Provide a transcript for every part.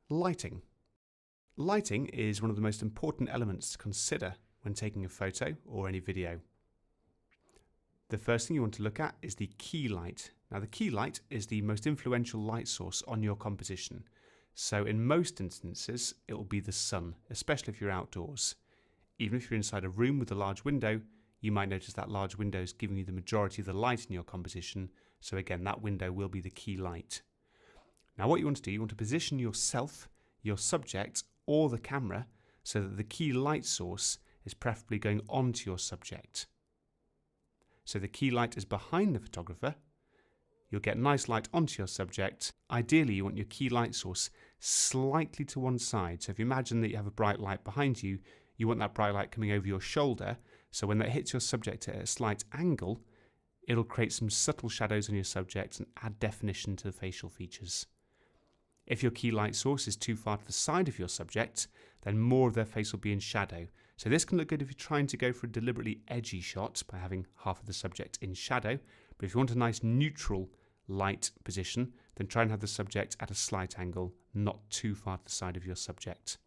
Lighting. Lighting is one of the most important elements to consider when taking a photo or any video. The first thing you want to look at is the key light. Now the key light is the most influential light source on your composition. So in most instances it will be the sun, especially if you're outdoors. Even if you're inside a room with a large window, you might notice that large window is giving you the majority of the light in your composition. So again, that window will be the key light. Now what you want to do, you want to position yourself, your subject, or the camera so that the key light source is preferably going onto your subject. So the key light is behind the photographer. You'll get nice light onto your subject. Ideally, you want your key light source slightly to one side. So if you imagine that you have a bright light behind you, you want that bright light coming over your shoulder. So when that hits your subject at a slight angle, it'll create some subtle shadows on your subject and add definition to the facial features. If your key light source is too far to the side of your subject, then more of their face will be in shadow. So this can look good if you're trying to go for a deliberately edgy shot by having half of the subject in shadow. But if you want a nice neutral light position, then try and have the subject at a slight angle, not too far to the side of your subject.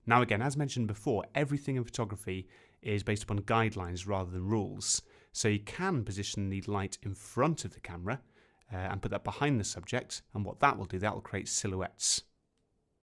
Now again, as mentioned before, everything in photography is based upon guidelines rather than rules. So you can position the light in front of the camera and put that behind the subject, and what that will do, that will create silhouettes.